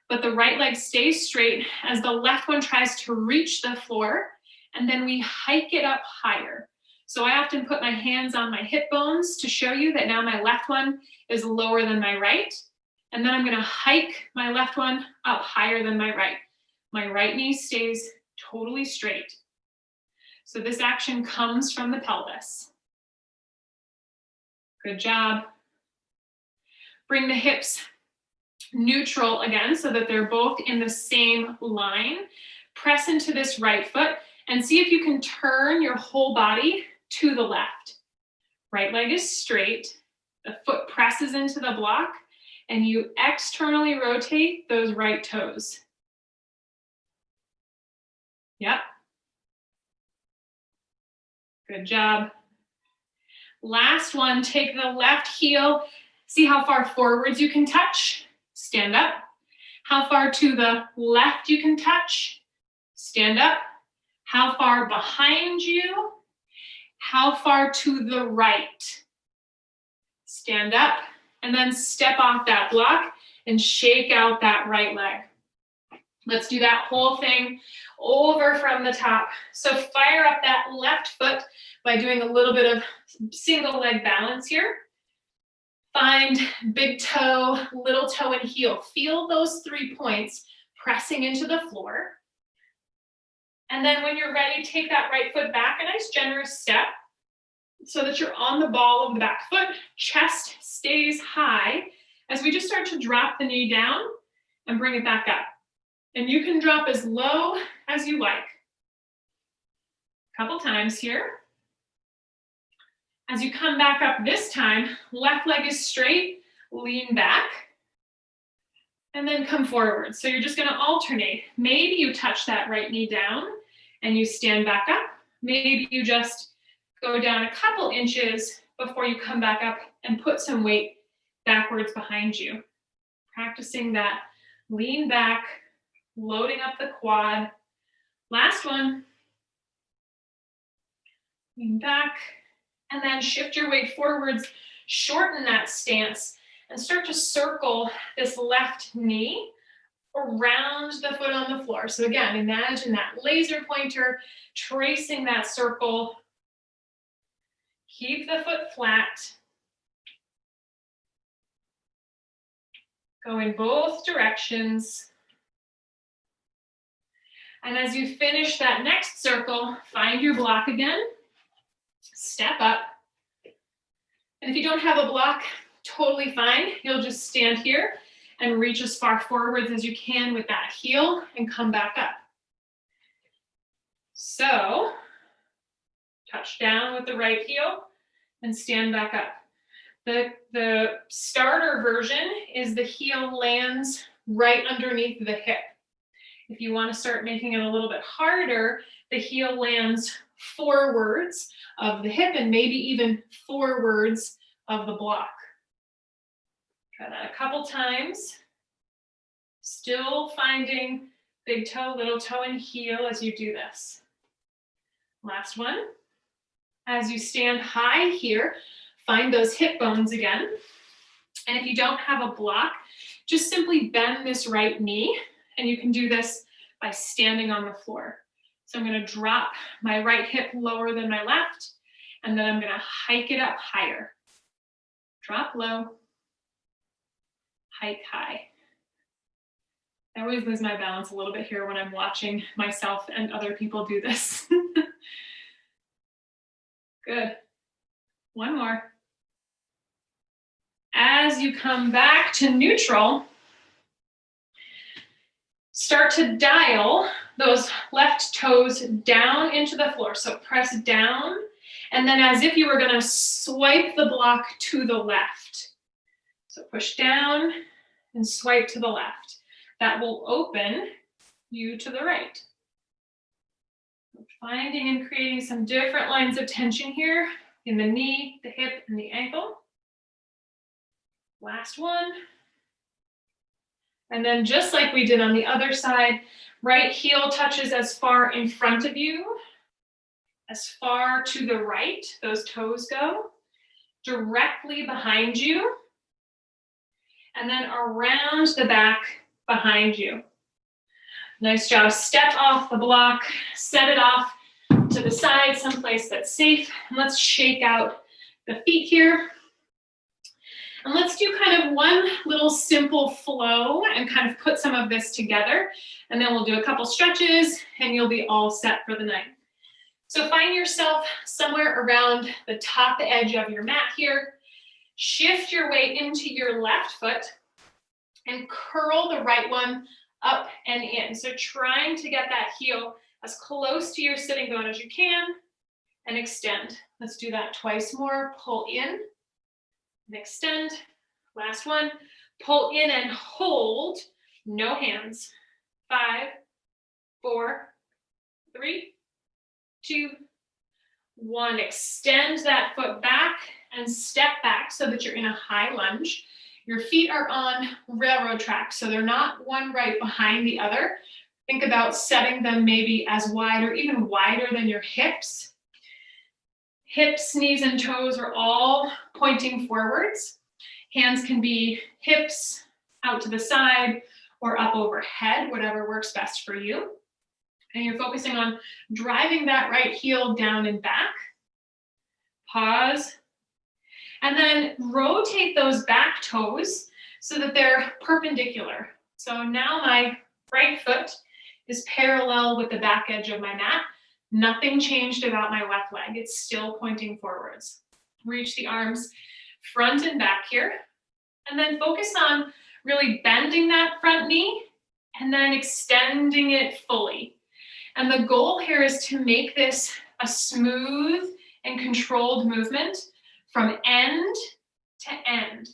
But the right leg stays straight as the left one tries to reach the floor, and then we hike it up higher. So I often put my hands on my hip bones to show you that now my left one is lower than my right. And then I'm going to hike my left one up higher than my right. My right knee stays totally straight. So this action comes from the pelvis. Good job. Bring the hips neutral again so that they're both in the same line. Press into this right foot and see if you can turn your whole body to the left. Right leg is straight. The foot presses into the block and you externally rotate those right toes. Yep. Good job. Last one, take the left heel. See how far forwards you can touch. Stand up. How far to the left you can touch. Stand up. How far behind you. How far to the right. Stand up. And then step off that block and shake out that right leg. Let's do that whole thing over from the top. So fire up that left foot by doing a little bit of single leg balance here. Find big toe, little toe, and heel. Feel those 3 points pressing into the floor. And then when you're ready, take that right foot back, a nice generous step so that you're on the ball of the back foot. Chest stays high as we just start to drop the knee down and bring it back up. And you can drop as low as you like. A couple times here. As you come back up this time, left leg is straight, lean back, and then come forward. So you're just going to alternate. Maybe you touch that right knee down and you stand back up. Maybe you just go down a couple inches before you come back up and put some weight backwards behind you. Practicing that lean back, loading up the quad. Last one. Lean back, and then shift your weight forwards, shorten that stance, and start to circle this left knee around the foot on the floor. So again, imagine that laser pointer tracing that circle. Keep the foot flat. Go in both directions. And as you finish that next circle, find your block again, step up. And if you don't have a block, totally fine. You'll just stand here and reach as far forwards as you can with that heel and come back up. So, touch down with the right heel and stand back up. The starter version is the heel lands right underneath the hip. If you want to start making it a little bit harder, the heel lands forwards of the hip and maybe even forwards of the block. Try that a couple times. Still finding big toe, little toe, and heel as you do this. Last one. As you stand high here, find those hip bones again. And if you don't have a block, just simply bend this right knee, and you can do this by standing on the floor. So I'm going to drop my right hip lower than my left, and then I'm going to hike it up higher. Drop low, hike high. I always lose my balance a little bit here when I'm watching myself and other people do this. Good. One more. As you come back to neutral, start to dial those left toes down into the floor. So press down, and then as if you were going to swipe the block to the left. So push down and swipe to the left. That will open you to the right. Finding and creating some different lines of tension here in the knee, the hip, and the ankle. Last one. And then just like we did on the other side, right heel touches as far in front of you, as far to the right, those toes go, directly behind you, and then around the back behind you. Nice job. Step off the block, set it off to the side, someplace that's safe. And let's shake out the feet here. And let's do kind of one little simple flow and kind of put some of this together. And then we'll do a couple stretches and you'll be all set for the night. So find yourself somewhere around the top edge of your mat here. Shift your weight into your left foot and curl the right one up and in. So trying to get that heel as close to your sitting bone as you can and extend. Let's do that twice more. Pull in and extend. Last one. Pull in and hold. No hands. 5, 4, 3, 2, 1. Extend that foot back and step back so that you're in a high lunge. Your feet are on railroad tracks, so they're not one right behind the other. Think about setting them maybe as wide or even wider than your hips. Hips, knees, and toes are all pointing forwards. Hands can be hips out to the side or up overhead, whatever works best for you. And you're focusing on driving that right heel down and back. Pause. And then rotate those back toes so that they're perpendicular. So now my right foot is parallel with the back edge of my mat. Nothing changed about my left leg. It's still pointing forwards. Reach the arms front and back here. And then focus on really bending that front knee and then extending it fully. And the goal here is to make this a smooth and controlled movement from end to end.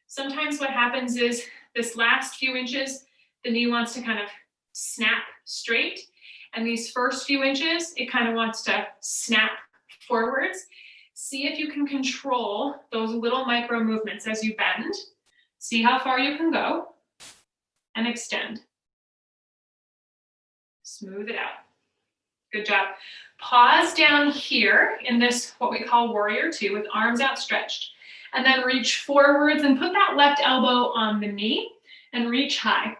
Sometimes what happens is this last few inches, the knee wants to kind of snap straight. And these first few inches, it kind of wants to snap forwards. See if you can control those little micro movements as you bend. See how far you can go and extend. Smooth it out. Good job. Pause down here in this, what we call warrior two, with arms outstretched. And then reach forwards and put that left elbow on the knee and reach high.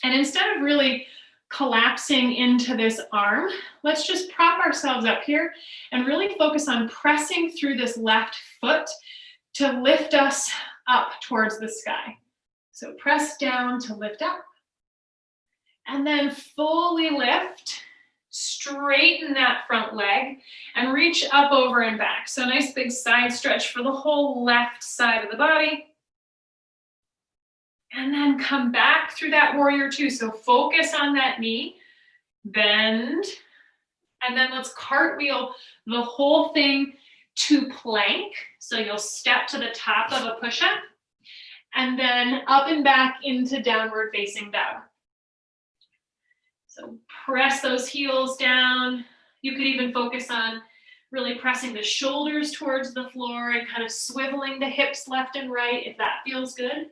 And instead of really collapsing into this arm, let's just prop ourselves up here and really focus on pressing through this left foot to lift us up towards the sky. So press down to lift up And then fully lift, straighten that front leg, and reach up, over, and back. So nice big side stretch for the whole left side of the body. And then come back through that warrior two. So focus on that knee, bend, and then let's cartwheel the whole thing to plank. So you'll step to the top of a push-up, and then up and back into downward facing dog. So press those heels down. You could even focus on really pressing the shoulders towards the floor and kind of swiveling the hips left and right if that feels good.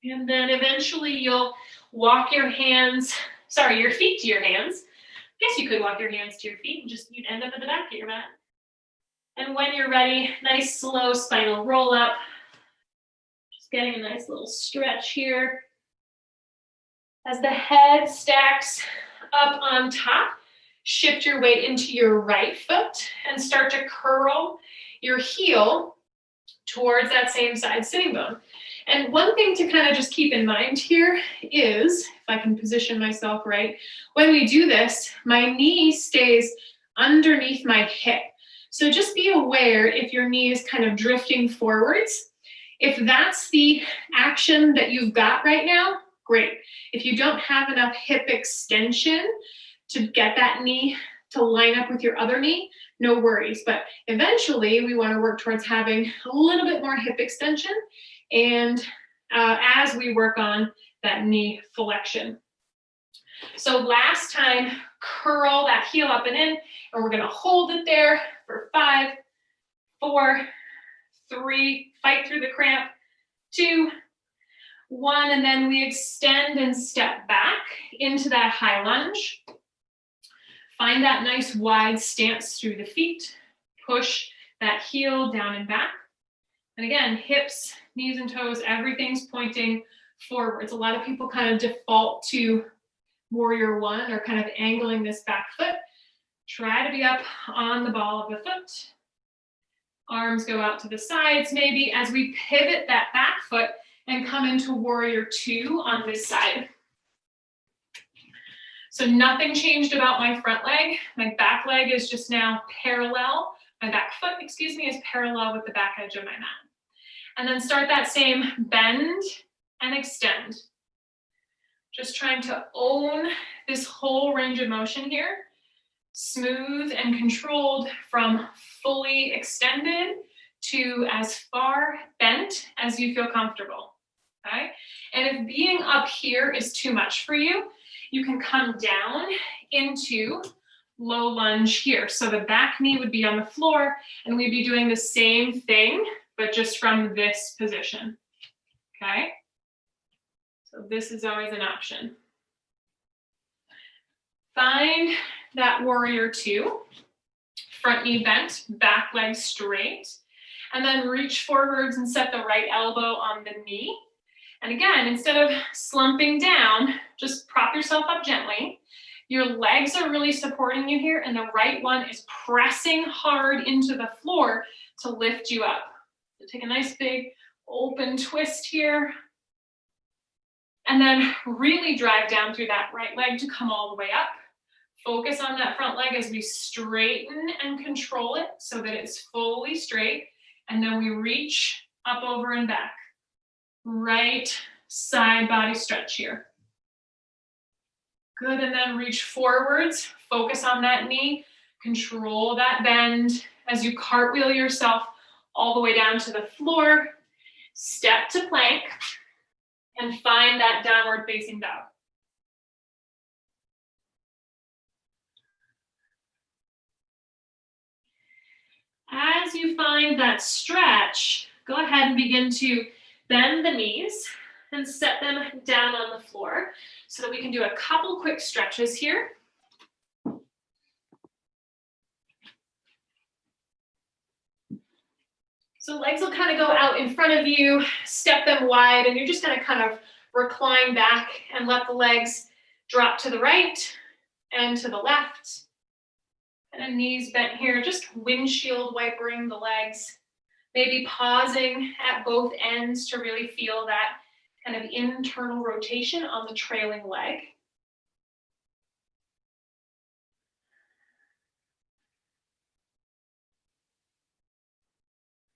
And then eventually you'll walk your feet to your hands. I guess you could walk your hands to your feet and just you'd end up at the back of your mat. And when you're ready, nice slow spinal roll up. Just getting a nice little stretch here. As the head stacks up on top, shift your weight into your right foot and start to curl your heel towards that same side sitting bone. And one thing to kind of just keep in mind here is, if I can position myself right, when we do this, my knee stays underneath my hip. So just be aware if your knee is kind of drifting forwards. If that's the action that you've got right now, great. If you don't have enough hip extension to get that knee to line up with your other knee, no worries. But eventually we want to work towards having a little bit more hip extension, and as we work on that knee flexion. So last time, curl that heel up and in, and we're going to hold it there for 5, 4, 3, fight through the cramp, 2, 1, and then we extend and step back into that high lunge. Find that nice wide stance through the feet. Push that heel down and back. And again, hips, knees and toes, everything's pointing forwards. A lot of people kind of default to warrior one or kind of angling this back foot. Try to be up on the ball of the foot. Arms go out to the sides maybe as we pivot that back foot and come into warrior two on this side. So nothing changed about my front leg. My back leg is just now parallel. My back foot, excuse me, is parallel with the back edge of my mat. And then start that same bend and extend. Just trying to own this whole range of motion here. Smooth and controlled from fully extended to as far bent as you feel comfortable, okay? And if being up here is too much for you, you can come down into low lunge here. So the back knee would be on the floor and we'd be doing the same thing, but just from this position, okay? So this is always an option. Find that warrior two, front knee bent, back leg straight, and then reach forwards and set the right elbow on the knee. And again, instead of slumping down, just prop yourself up gently. Your legs are really supporting you here, and the right one is pressing hard into the floor to lift you up. So take a nice big open twist here. And then really drive down through that right leg to come all the way up. Focus on that front leg as we straighten and control it so that it's fully straight. And then we reach up, over, and back. Right side body stretch here. Good, and then reach forwards. Focus on that knee. Control that bend as you cartwheel yourself all the way down to the floor. Step to plank and find that downward facing dog. As you find that stretch, go ahead and begin to bend the knees and set them down on the floor so that we can do a couple quick stretches here. So legs will kind of go out in front of you, step them wide, and you're just going to kind of recline back and let the legs drop to the right and to the left. And knees bent here, just windshield wipering the legs. Maybe pausing at both ends to really feel that kind of internal rotation on the trailing leg.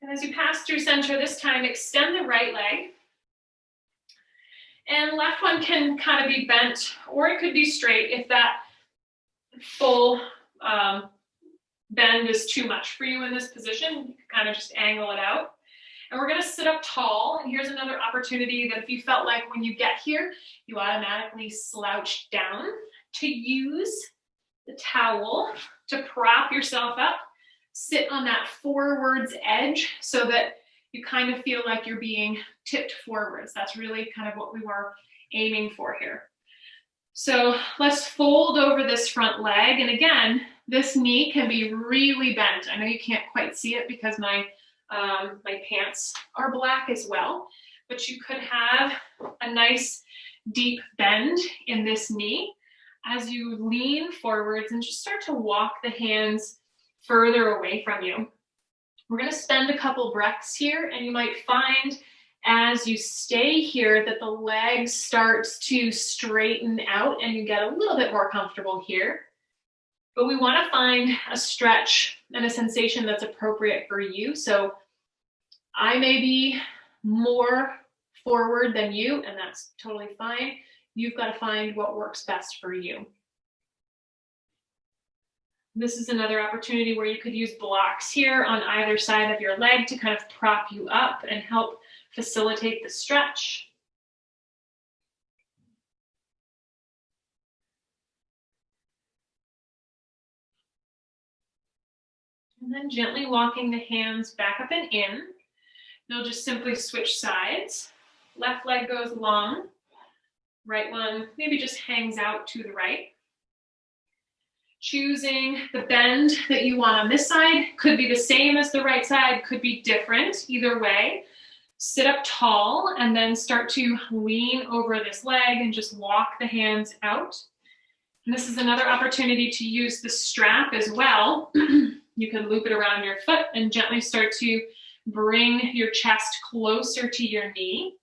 And as you pass through center this time, extend the right leg. And left one can kind of be bent, or it could be straight if that full bend is too much for you in this position. You can kind of just angle it out. And we're going to sit up tall. And here's another opportunity that if you felt like when you get here, you automatically slouch down, to use the towel to prop yourself up, sit on that forwards edge so that you kind of feel like you're being tipped forwards. That's really kind of what we were aiming for here. So let's fold over this front leg. And again, this knee can be really bent. I know you can't quite see it because my pants are black as well, but you could have a nice deep bend in this knee as you lean forwards and just start to walk the hands further away from you. We're going to spend a couple breaths here, and you might find as you stay here that the leg starts to straighten out and you get a little bit more comfortable here. But we want to find a stretch and a sensation that's appropriate for you. So I may be more forward than you, and that's totally fine. You've got to find what works best for you. This is another opportunity where you could use blocks here on either side of your leg to kind of prop you up and help facilitate the stretch. And then gently walking the hands back up and in. You'll just simply switch sides. Left leg goes long. Right one maybe just hangs out to the right. Choosing the bend that you want on this side could be the same as the right side, could be different. Either way, sit up tall and then start to lean over this leg and just walk the hands out. And this is another opportunity to use the strap as well. You can loop it around your foot and gently start to bring your chest closer to your knee.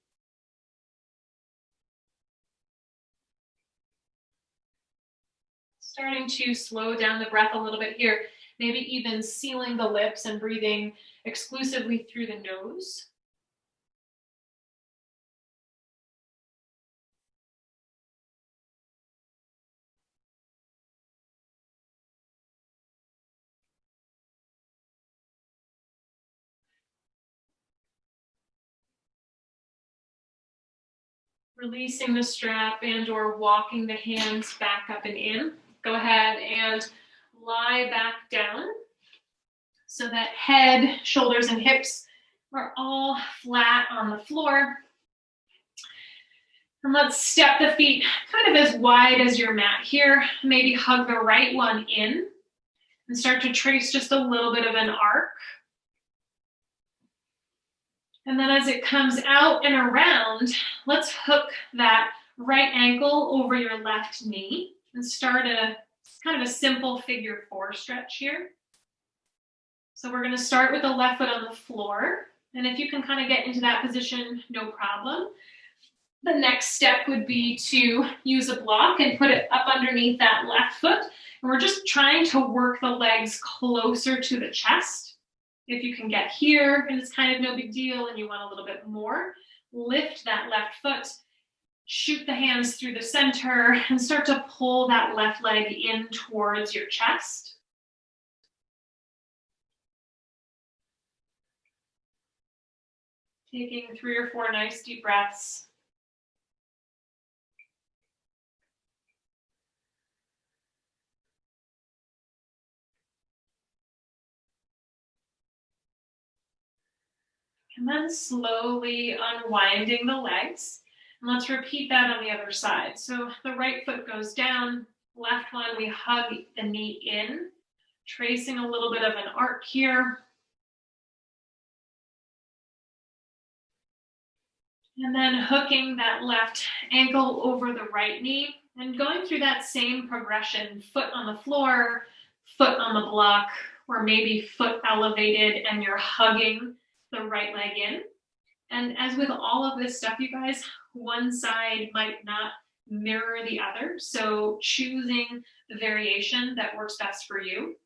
Starting to slow down the breath a little bit here, maybe even sealing the lips and breathing exclusively through the nose. Releasing the strap and or walking the hands back up and in. Go ahead and lie back down so that head, shoulders, and hips are all flat on the floor. And let's step the feet kind of as wide as your mat here. Maybe hug the right one in and start to trace just a little bit of an arc. And then as it comes out and around, let's hook that right ankle over your left knee and start a kind of a simple figure 4 stretch here. So we're going to start with the left foot on the floor. And if you can kind of get into that position, no problem. The next step would be to use a block and put it up underneath that left foot. And we're just trying to work the legs closer to the chest. If you can get here and it's kind of no big deal and you want a little bit more, lift that left foot, shoot the hands through the center and start to pull that left leg in towards your chest. Taking 3 or 4 nice deep breaths. And then slowly unwinding the legs. And let's repeat that on the other side. So the right foot goes down, left one, we hug the knee in, tracing a little bit of an arc here. And then hooking that left ankle over the right knee and going through that same progression, foot on the floor, foot on the block, or maybe foot elevated and you're hugging the right leg in. And as with all of this stuff, you guys, one side might not mirror the other. So choosing the variation that works best for you.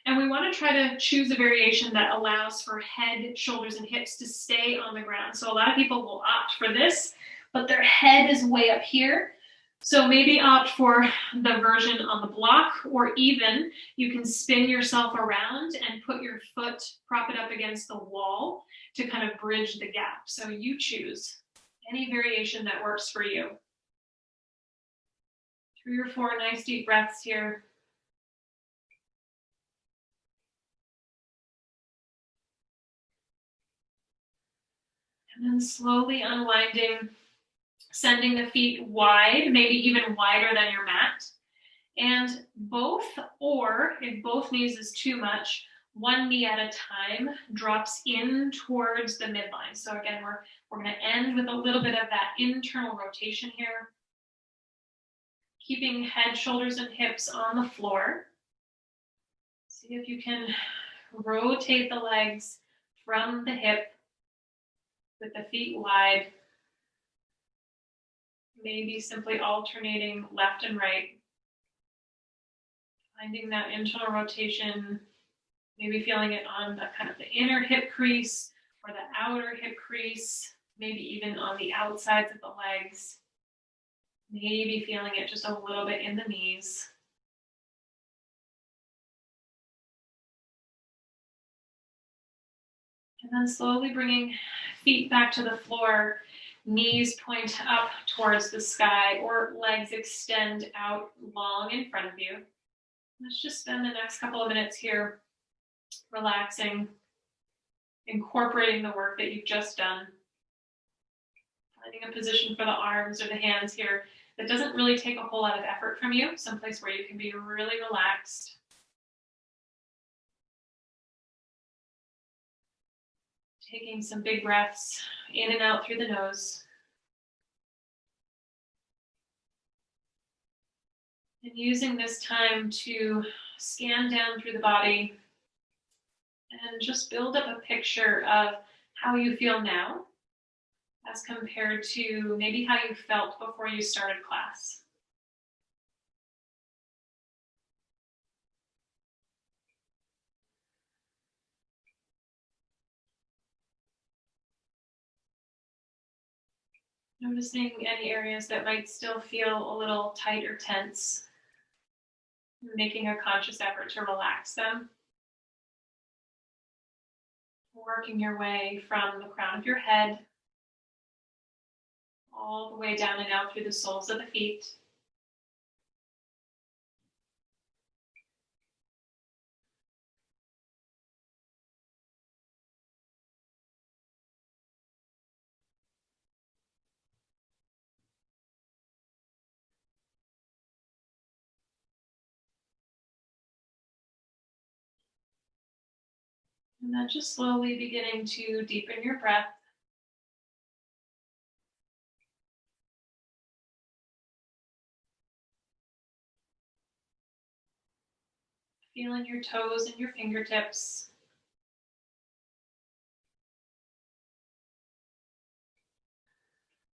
And we want to try to choose a variation that allows for head, shoulders, and hips to stay on the ground. So a lot of people will opt for this, but their head is way up here. So maybe opt for the version on the block, or even you can spin yourself around and put your foot, prop it up against the wall to kind of bridge the gap. So you choose any variation that works for you. 3 or 4 nice deep breaths here. And then slowly unwinding, sending the feet wide, maybe even wider than your mat. And both, or if both knees is too much, one knee at a time drops in towards the midline. So again, we're going to end with a little bit of that internal rotation here. Keeping head, shoulders, and hips on the floor. See if you can rotate the legs from the hip with the feet wide. Maybe simply alternating left and right. Finding that internal rotation, maybe feeling it on the kind of the inner hip crease or the outer hip crease, maybe even on the outsides of the legs. Maybe feeling it just a little bit in the knees. And then slowly bringing feet back to the floor, knees point up towards the sky, or legs extend out long in front of you. Let's just spend the next couple of minutes here relaxing, incorporating the work that you've just done. Finding a position for the arms or the hands here that doesn't really take a whole lot of effort from you, someplace where you can be really relaxed. Taking some big breaths in and out through the nose. And using this time to scan down through the body and just build up a picture of how you feel now as compared to maybe how you felt before you started class. Noticing any areas that might still feel a little tight or tense, making a conscious effort to relax them. Working your way from the crown of your head all the way down and out through the soles of the feet. And then just slowly beginning to deepen your breath. Feeling your toes and your fingertips.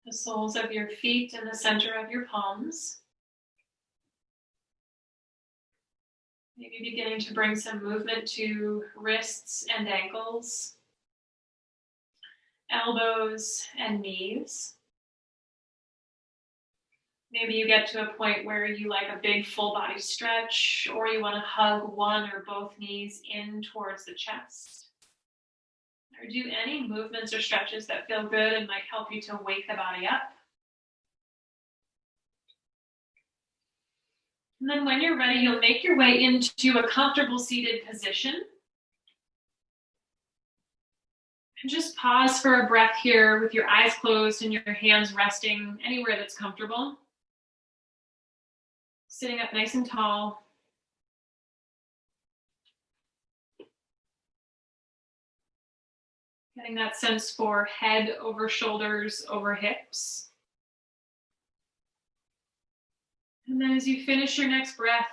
The soles of your feet and the center of your palms. Maybe beginning to bring some movement to wrists and ankles, elbows and knees. Maybe you get to a point where you like a big full body stretch, or you want to hug one or both knees in towards the chest. Or do any movements or stretches that feel good and might help you to wake the body up. And then when you're ready, you'll make your way into a comfortable seated position. And just pause for a breath here with your eyes closed and your hands resting anywhere that's comfortable. Sitting up nice and tall. Getting that sense for head over shoulders over hips. And then as you finish your next breath,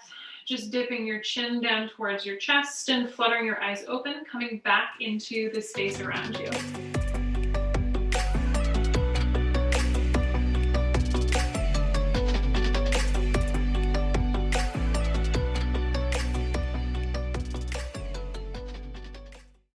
just dipping your chin down towards your chest and fluttering your eyes open, coming back into the space around you.